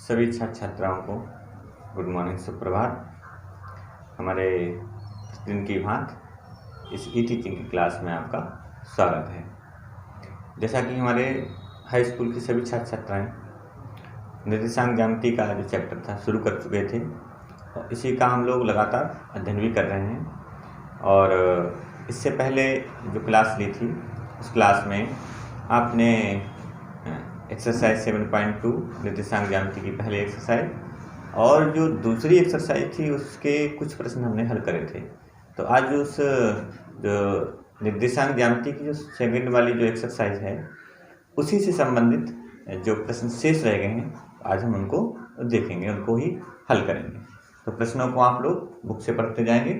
सभी छात्र छात्राओं को गुड मॉर्निंग, सुप्रभात। हमारे दिन की भांति इस ई टीचिंग की क्लास में आपका स्वागत है। जैसा कि हमारे हाई स्कूल की सभी छात्र छात्राएँ निर्देशांक ज्यामिति का जो चैप्टर था शुरू कर चुके थे और इसी का हम लोग लगातार अध्ययन भी कर रहे हैं। और इससे पहले जो क्लास ली थी उस क्लास में आपने एक्सरसाइज 7.2 निर्देशांक ज्यामिति की पहली एक्सरसाइज और जो दूसरी एक्सरसाइज थी उसके कुछ प्रश्न हमने हल करे थे। तो आज उस जो निर्देशांक ज्यामिति की जो सेकंड वाली जो एक्सरसाइज है उसी से संबंधित जो प्रश्न शेष रह गए हैं आज हम उनको देखेंगे, उनको ही हल करेंगे। तो प्रश्नों को आप लोग बुक से पढ़ते जाएंगे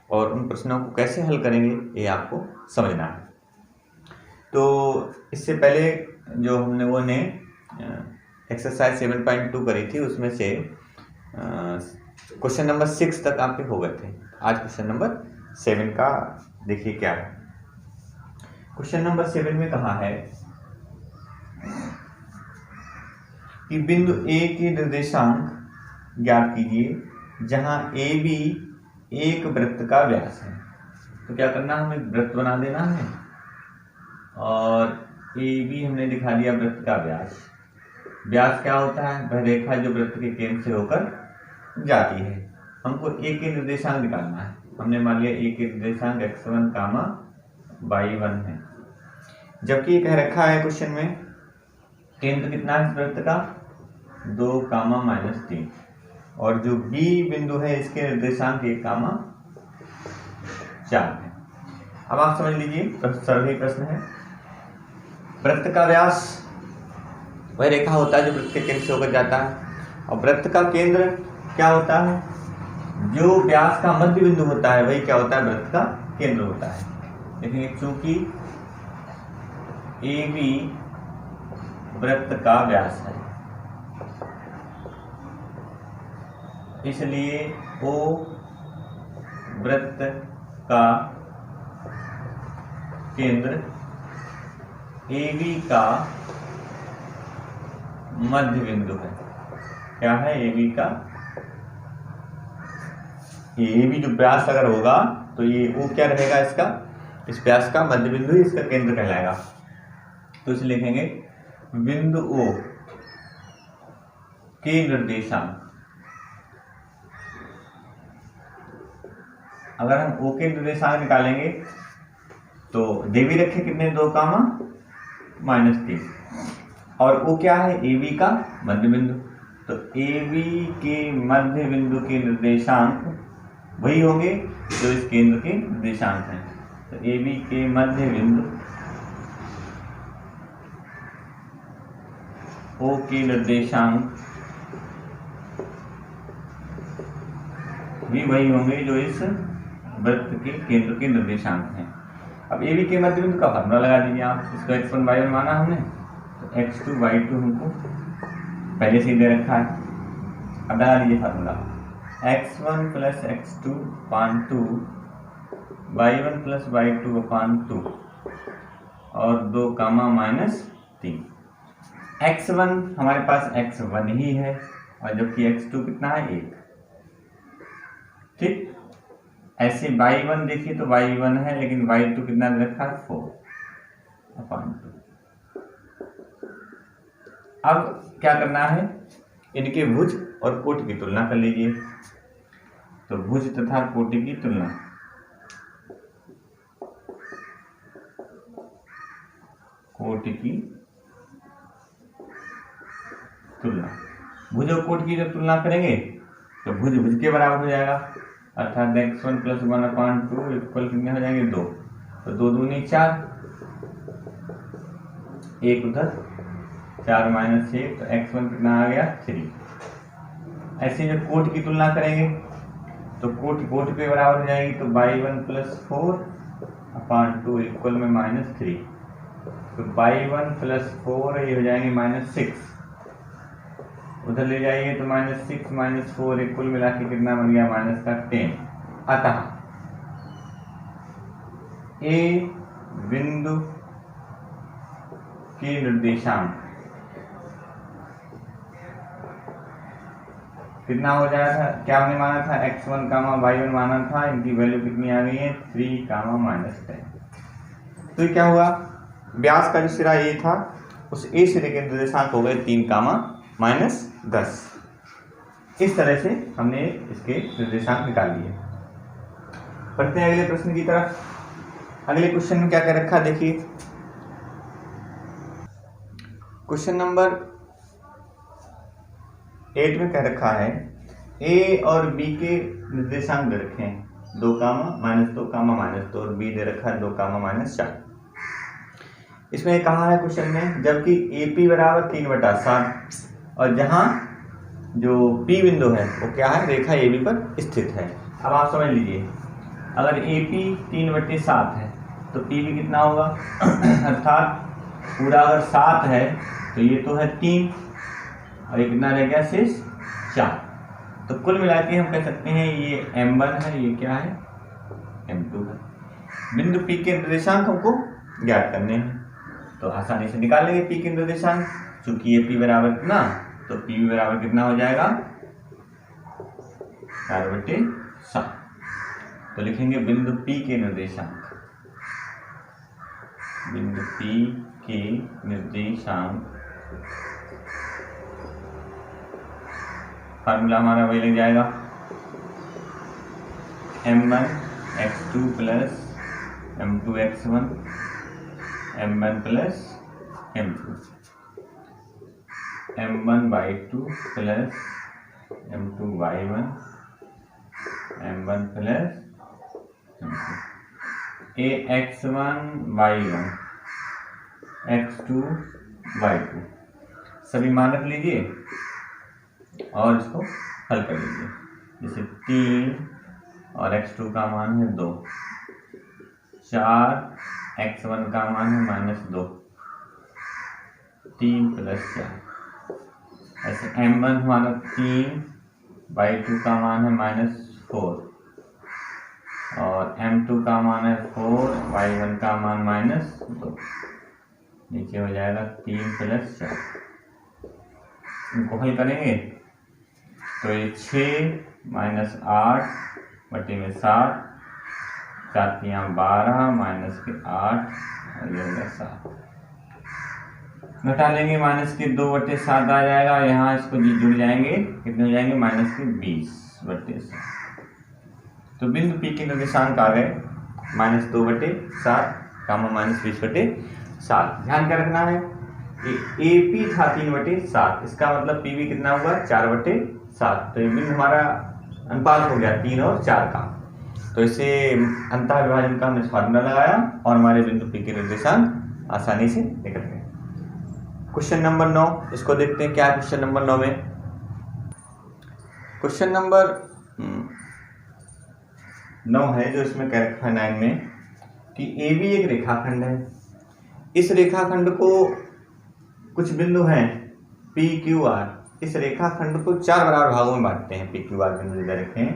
और उन प्रश्नों को कैसे हल करेंगे ये आपको समझना है। तो इससे पहले जो हमने एक्सरसाइज 7.2 करी थी उसमें से क्वेश्चन नंबर 6 तक आपके हो गए थे। आज क्वेश्चन नंबर 7 का देखिए क्या है। क्वेश्चन नंबर 7 में कहा है कि बिंदु A के निर्देशांक ज्ञात कीजिए जहां AB एक वृत्त का व्यास है। तो क्या करना है, हमें वृत्त बना देना है और AB हमने दिखा दिया वृत्त का व्यास। व्यास क्या होता है, वह रेखा जो वृत्त के केंद्र से होकर जाती है। हमको A के निर्देशांक निकालना है। हमने मान लिया A के निर्देशांक x1, y1 है, जबकि ये कह रखा है क्वेश्चन में केंद्र कितना है इस वृत्त का 2, -3 और जो B बिंदु है इसके निर्देशांक 1, 4 है। अब आप समझ लीजिए सरल ही प्रश्न है। वृत्त का व्यास वह रेखा होता है जो वृत्त के केंद्र से होकर जाता है और वृत्त का केंद्र क्या होता है, जो व्यास का मध्य बिंदु होता है वही क्या होता है, वृत्त का केंद्र होता है। लेकिन चूंकि AB वृत्त का व्यास है इसलिए O वृत्त का केंद्र AB का मध्य बिंदु है। क्या है, AB का AB जो व्यास अगर होगा तो ये O क्या रहेगा, इसका इस व्यास का मध्य बिंदु ही इसका केंद्र कहलाएगा। तो इसे लिखेंगे बिंदु O के निर्देशांक। अगर हम O के निर्देशांक निकालेंगे तो दे भी रखे कितने 2, -3 और O क्या है, AB का मध्य बिंदु। तो AB के मध्य बिंदु के निर्देशांक वही होंगे जो इस केंद्र के निर्देशांक हैं। तो AB के मध्य बिंदु O के निर्देशांक भी वही होंगे जो इस वृत्त के केंद्र के निर्देशांक हैं। अब AB के मध्य बिंदु का फॉर्मूला लगा दीजिए आप। इसको x1 y1 माना हमने, तो x2 y2 हमको पहले से ही दे रखा है। अब लगा दीजिए formula x1 + x2 / 2 y1 + y2 / 2 और 2, -3। x1 हमारे पास x1 ही है और जबकि x2 कितना है, 1। ठीक, ऐसे y1 देखिए तो y1 है लेकिन y2 कितना दे रखा है, 4/2। अब क्या करना है, इनके भुज और कोटि की तुलना कर लीजिए। तो भुज तथा कोटि की तुलना, कोटि की तुलना, भुज और कोटि की जब तुलना करेंगे तो भुज भुज के बराबर हो जाएगा, अर्थात x1 + 1/2 इक्वल कितने हो जाएंगे, 2। तो 2 दूनी 4, 1 उधर 4 - 1 तो x1 कितना आ गया, 3। ऐसे जब कोटि की तुलना करेंगे तो कोटि के बराबर हो जाएगी। तो y1 + 4/2 इक्वल में -3। तो y1 + 4 ये हो जाएंगे -6, उधर ले जाइए तो -6 - 4 इक्वल मिला के कितना बन गया, -10। अतः A बिंदु के निर्देशांक कितना हो जाया था, क्या हमने माना था, x1 कामा y1 माना था, इनकी वैल्यू कितनी आ गई है 3 कामा -10। तो ये क्या हुआ, व्यास का जो सिरा ए था उस ए सिरे के निर्देशांक हो गए 3 कामा -10। इस तरह से हमने इसके निर्देशांक निकाल लिए। पढ़ते हैं अगले प्रश्न की तरफ। अगले क्वेश्चन में क्या कर रखा देखिए, क्वेश्चन नंबर 8 में कह रखा है ए और बी के निर्देशांक दे रखे हैं 2 कामा -2 कामा -2 और बी दे रखा है 2 कामा -4। इसमें कहा है क्वेश्चन में, जबकि ए पी बराबर 3/7 और जहां जो पी बिंदु है वो क्या है, रेखा ए बी पर स्थित है। अब आप समझ लीजिए, अगर ए पी 3/7 है तो पी भी कितना होगा अर्थात पूरा अगर 7 है तो ये तो है 3 और ये कितना रह गया शेष 4। तो कुल मिला के हम कह सकते हैं ये m1 है, ये क्या है m2 है। बिंदु P के निर्देशांक हमको ज्ञात करने हैं तो आसानी से निकाल लेंगे P के निर्देशांक। चूंकि ये P बराबर कितना, तो P बराबर कितना हो जाएगा 4/7। तो लिखेंगे बिंदु P के निर्देशांक, बिंदु P के निर्देशांक फार्मूला हमारा वही लग जाएगा m1 x2 plus m2 x1 m1 plus m2 m1/2 plus m2 y1 m1 plus m2 a x1 y1 x2 y2 सभी मान रख लीजिए और इसको हल कर लीजिए। जैसे 3 और x2 का मान है 2, 4 x1 का मान है -2, 3 + 4। ऐसे m1 हमारा 3/2 का मान है -4 और m2 का मान है 4, y1 का मान -2। नीचे हो जाएगा 3 + 4। इनको हल करेंगे तो ये 6 - 8 बटे में 7, 4 × 12 -8 और ये होगा 7। घटा लेंगे -2/7 आ जाएगा, यहाँ इसको जुड़ जाएंगे, कितने हो जाएंगे -20/7। तो बिंदु P के निर्देशांक आ गए -2/7 कामा -20/7। ध्यान क्या रखना है, ए पी था 3/7, इसका मतलब पी भी कितना हुआ 4/7। तो ये बिंदु हमारा अनुपात हो गया 3 और 4 का। तो इसे अंतः विभाजन का हमने फार्मूला लगाया और हमारे बिंदु पी के निर्देशांक आसानी से निकल गए। क्वेश्चन नंबर 9, इसको देखते हैं क्या है क्वेश्चन नंबर 9 में। क्वेश्चन नंबर 9 है जो इसमें कह रखा है 9 में कि ए बी एक रेखाखंड है। इस रेखाखंड को कुछ बिंदु हैं पी क्यू आर, इस रेखाखंड को 4 बराबर भागों में बांटते हैं। पी क्यू आर बिंदु दे रखे हैं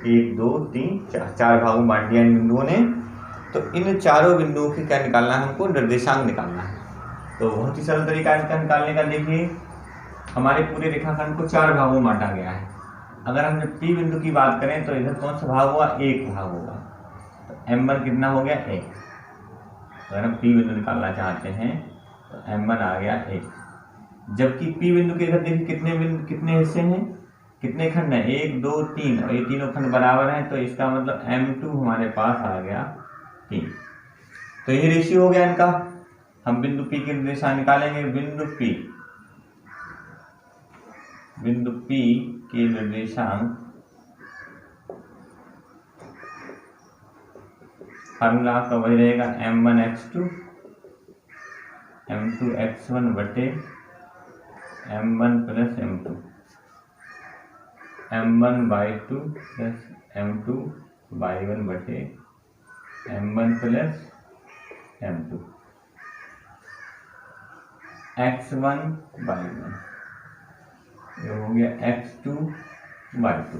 1 2 3 4, 4 भागों में बांट दिया इन बिंदुओं ने। तो इन चारों बिंदुओं की क्या निकालना है, हमको निर्देशांक निकालना है। तो बहुत ही सरल तरीका इसका निकालने का, देखिए हमारे पूरे रेखाखंड को 4 भागों में बांटा गया है। अगर हम पी बिंदु की बात करें तो इधर कौन सा भाग हुआ, 1 भाग होगा। तो m1 कितना हो गया 1। अगर हम पी बिंदु निकालना चाहते हैं तो m1 आ गया 1। जबकि P बिंदु के इधर देखिए कितने हिस्से हैं, कितने खंड हैं, 1 2 3 और ये तीनों खंड बराबर हैं। तो इसका मतलब m2 हमारे पास आ गया 3। तो ये रेशियो हो गया इनका। हम बिंदु P के निर्देशांक निकालेंगे। बिंदु P के निर्देशांक फार्मूला आपका वही रहेगा m1 x2 m2 x1 बटे m1 + m2, m1/2 + m2 y1 बटे m1 + m2, x1 y1, ये हो गया x2 y2।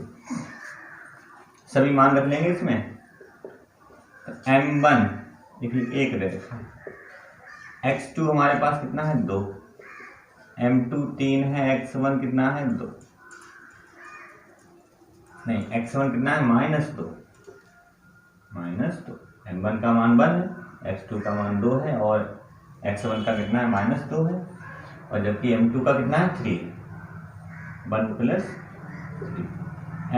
सभी मान रख लेंगे इसमें। तो m1 देखिए 1 दे रखा है, x2 हमारे पास कितना है 2, m2 3 है, x1 कितना है 2। नहीं, x1 कितना है -2, m1 का मान 1 है, x2 का मान 2 है और x1 का कितना है -2 है, और जबकि m2 का कितना है 3, 1 + 3,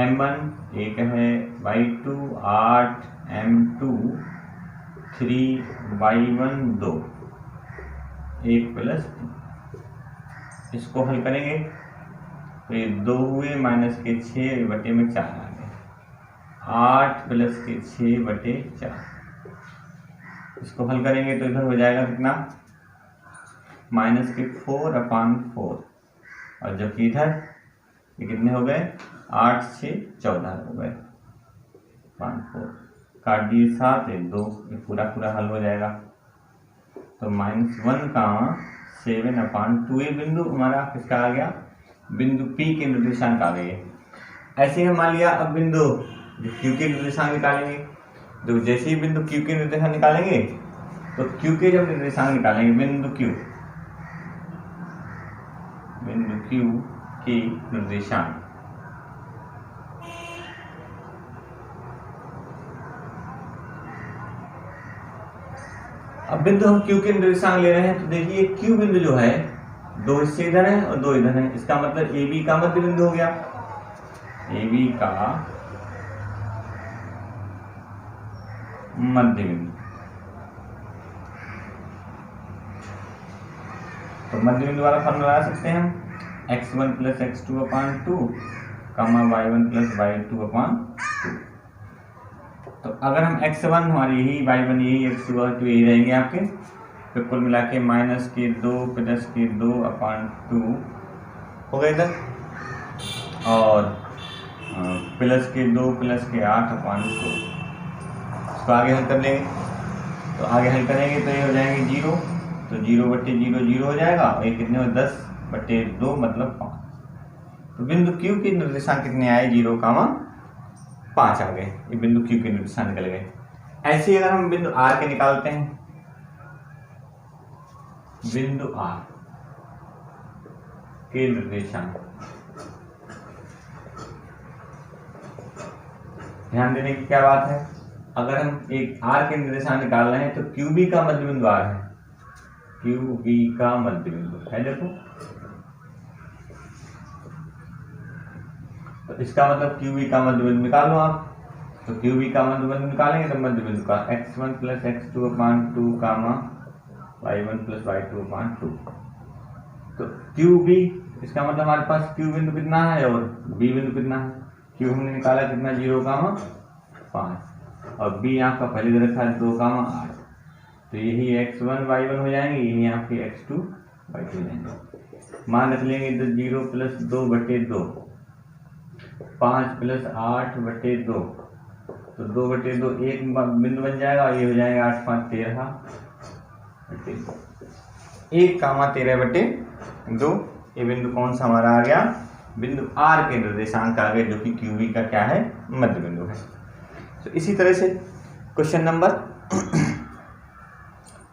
m1 1 है, y2 8, m2 3, y1 2, 1 + 3। इसको हल करेंगे तो ये 2 हुए -6/4 आ गए, 8 + 6/4। इसको हल करेंगे तो इधर हो जाएगा कितना, -4/4, और जबकि इधर ये कितने हो गए, 8 6 14 हो गए, 5 4 काट दिए 7 1 2, ये पूरा हल हो जाएगा। तो -1,7/2 ये बिंदु हमारा किसका आ गया, बिंदु P के निर्देशांक आ गए। ऐसे ही मान लिया अब बिंदु Q के निर्देशांक निकालेंगे, तो जैसे ही बिंदु Q के निर्देशांक निकालेंगे तो Q के जब निर्देशांक निकालेंगे बिंदु Q के निर्देशांक, अब बिंदु हम Q के निर्देशांक ले रहे हैं तो देखिए Q बिंदु जो है 2 हिस्से इधर है और 2 इधर है, इसका मतलब AB का मध्य बिंदु हो गया, AB का मध्य बिंदु। तो मध्य बिंदु वाला फॉर्मूला लगा सकते हैं हम, x1 + x2/2, y1 + y2/2। तो अगर हम x1 हमारी यही, y1 यही, x2 यही रहेंगे आपके, तो कुल मिला के -2 + 2/2 हो गए इधर, और +2 + 8/2। इसको आगे हल कर लेंगे, तो आगे हल करेंगे तो ये हो जाएंगे 0, तो 0/0 0 हो जाएगा, और ये कितने हो 10/2 मतलब 5। तो बिंदु Q के निर्देशांक कितने आए, 0,5 आ गए, ये बिंदु Q के निर्देशांक निकल गए। ऐसे ही अगर हम बिंदु R के निकालते हैं, बिंदु R के निर्देशांक, ध्यान देने की क्या बात है, अगर हम एक R के निर्देशांक निकाल रहे हैं तो QB का मध्य बिंदु R है, QB का मध्य बिंदु है, देखो तो इसका मतलब QB का मध्य बिंदु निकाल लो आप, तो QB का मध्य बिंदु निकालेंगे तो मध्य बिंदु का x1 + x2/2, y1 + y2/2। तो QB, इसका मतलब हमारे पास Q बिंदु कितना है और B बिंदु कितना है, Q हमने निकाला कितना 0,5, और B आपका पहले दे रखा है 2,8, तो यही x1 y1 हो जाएंगे, यही आपके x2 y2 हो जाएंगे। मान रख लेंगे तो 0 + 2/2, 5 + 8/2, तो 2/2 एक बिंदु बन जाएगा, और ये हो जाएगा 8 5 13/2, 1,13/2। ये बिंदु कौन सा हमारा आ गया, बिंदु R के निर्देशांक आ गए, जो कि QB का क्या है, मध्य बिंदु है। तो इसी तरह से क्वेश्चन नंबर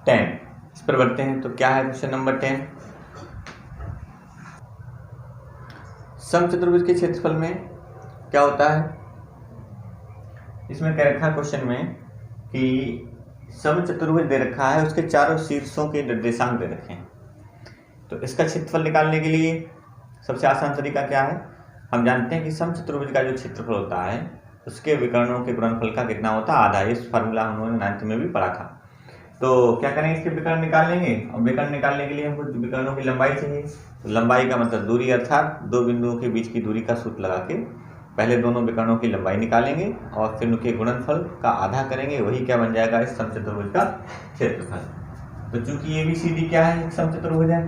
10 इस पर बढ़ते हैं। तो क्या है क्वेश्चन नंबर 10, समचतुर्भुज के क्षेत्रफल में क्या होता है, इसमें क्या रखा है क्वेश्चन में कि समचतुर्भुज दे रखा है, उसके चारों शीर्षों के निर्देशांक दे रखे हैं। तो इसका क्षेत्रफल निकालने के लिए सबसे आसान तरीका क्या है, हम जानते हैं कि समचतुर्भुज का जो क्षेत्रफल होता है उसके विकर्णों के गुणनफल का कितना होता है, आधा। इस फार्मूला हम लोगों ने 9th में भी पढ़ा था। तो क्या करेंगे, इसके विकर्ण निकाल लेंगे, और विकर्ण निकालने के लिए हमको विकर्णों की लंबाई चाहिए। तो लंबाई का मतलब दूरी, अर्थात दो बिंदुओं के बीच की दूरी का सूत्र लगा के पहले दोनों विकर्णों की लंबाई निकालेंगे और फिर उनके गुणनफल का आधा करेंगे, वही क्या बन जाएगा, इस समचतुर्भुज का क्षेत्रफल। तो चूंकि ABCD क्या है, एक समचतुर्भुज है,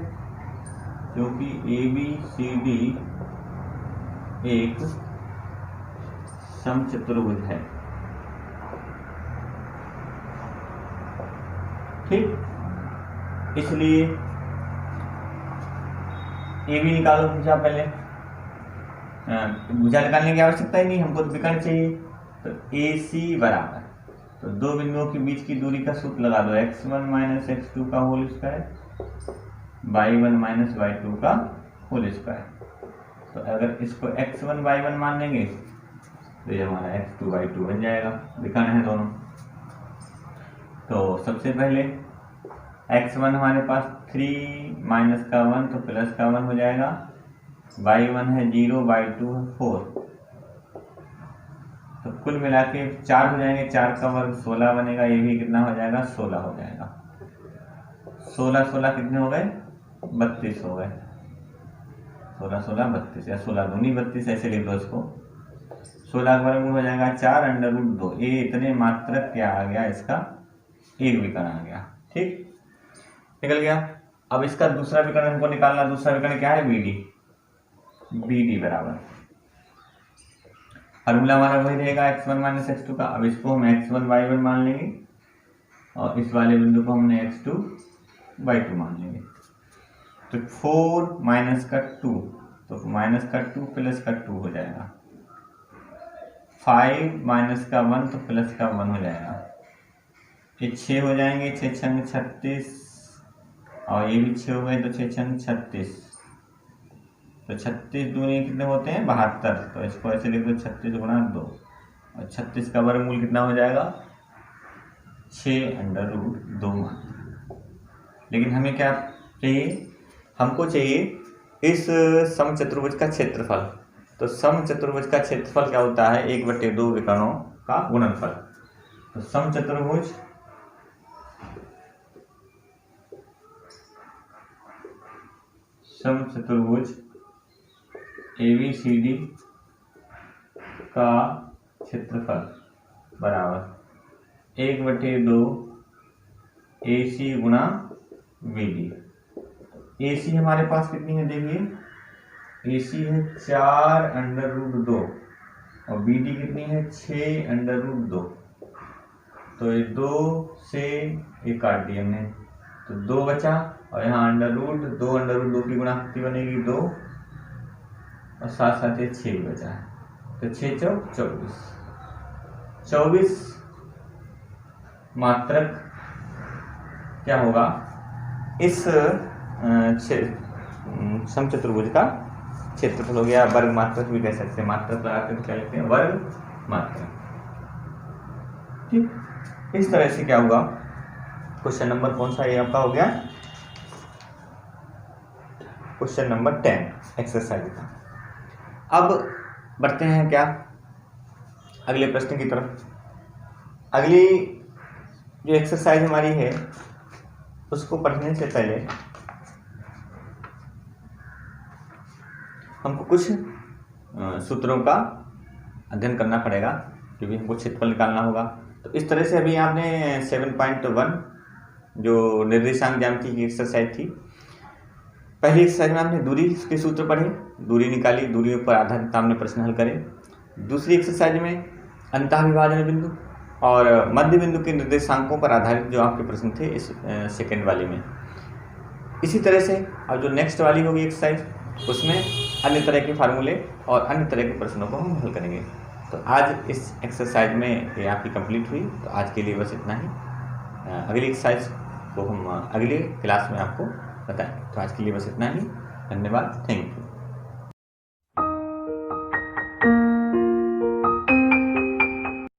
क्योंकि ABCD एक समचतुर्भुज है, ठीक, इसलिए AB निकालो भुजा, पहले भुजा निकालने की आवश्यकता ही नहीं, हमको तो विकर्ण चाहिए। तो AC बराबर, तो दो बिंदुओं के बीच की दूरी का सूत्र लगा दो, x1 - x2 का होल स्क्वायर, y1 - y2 का होल स्क्वायर। तो अगर इसको x1 y1 मान लेंगे तो ये हमारा x2/2 बन जाएगा, विकर्ण है दोनों। तो सबसे पहले x1 हमारे पास 3 माइनस का 1 तो प्लस का 1 हो जाएगा, y1 है 0, y2 है 4, तो कुल मिला के 4 हो जाएंगे, 4 का वर्ग 16 बनेगा, ये भी कितना हो जाएगा 16 हो जाएगा। 16 16 कितने हो गए 32 हो गए, 16 16 32 या 16 दूनी 32 ऐसे लिख दो इसको। 16 का वर्गमूल हो जाएगा 4 √2, ये इतने मात्रक क्या आ गया, इसका एक विकर्ण आ गया। ठीक, निकल गया। अब इसका दूसरा विकर्ण हमको निकालना, दूसरा विकर्ण क्या है BD बराबर, फॉर्मूला हमारा वही रहेगा x1 - x2 का। अब इसको हम x1 y1 मान लेंगे और इस वाले बिंदु को हमने x2 y2 मान लेंगे। तो 4 माइनस का 2, तो माइनस का 2 प्लस का 2 हो जाएगा। 5 माइनस का 1 तो प्लस का 1 हो जाएगा। ये 6 हो जाएंगे, 6 छंग 36 और ये भी 6 हो गए, तो 6 छंग 36, तो 36 दूनी कितने होते हैं 72, तो इसको ऐसे लिख दो 36 गुणा 2 और 36 का वर्गमूल कितना हो जाएगा 6√2 मात्र। लेकिन हमें क्या चाहिए, हमको चाहिए इस समचतुर्भुज का क्षेत्रफल। तो समचतुर्भुज का क्षेत्रफल क्या होता है 1/2 विकर्णों का गुणनफल। तो समचतुर्भुज ABCD का क्षेत्रफल बराबर 1/2 AC गुणा BD। AC हमारे पास कितनी है देखिए, AC है 4√2 और BD कितनी है 6√2। तो ये 2 से ये काट दिया हमने, तो 2 बचा और यहाँ √2 की गुणाकृति बनेगी 2 और साथ साथ ये 6 बचा है, तो 6 चौक 24, 24 मात्रक क्या होगा इस समचतुर्भुज का क्षेत्रफल हो गया। वर्ग मात्रक भी कह सकते हैं, मात्रक लगाकर क्या लिखते हैं वर्ग मात्रक। ठीक, इस तरह से क्या होगा, क्वेश्चन नंबर कौन सा ये आपका हो गया, क्वेश्चन नंबर 10 एक्सरसाइज का। अब बढ़ते हैं क्या अगले प्रश्न की तरफ। अगली जो एक्सरसाइज हमारी है उसको पढ़ने से पहले हमको कुछ सूत्रों का अध्ययन करना पड़ेगा, क्योंकि हमको क्षेत्रफल निकालना होगा। तो इस तरह से अभी आपने 7.1 जो निर्देशांक ज्यामिति की एक्सरसाइज थी, पहली एक्सरसाइज में आपने दूरी के सूत्र पढ़े, दूरी निकाली, दूरियों पर आधारित आपने प्रश्न हल करे। दूसरी एक्सरसाइज में अंतःविभाजन बिंदु और मध्य बिंदु के निर्देशांकों पर आधारित जो आपके प्रश्न थे इस सेकेंड वाली में। इसी तरह से अब जो नेक्स्ट वाली होगी एक्सरसाइज, उसमें अन्य तरह के फार्मूले और अन्य तरह के प्रश्नों को हम हल करेंगे। तो आज इस एक्सरसाइज में ये आपकी कंप्लीट हुई। तो आज के लिए बस इतना ही, अगली एक्सरसाइज को हम अगली क्लास में आपको बताएंगे। तो आज के लिए बस इतना ही, धन्यवाद, थैंक यू।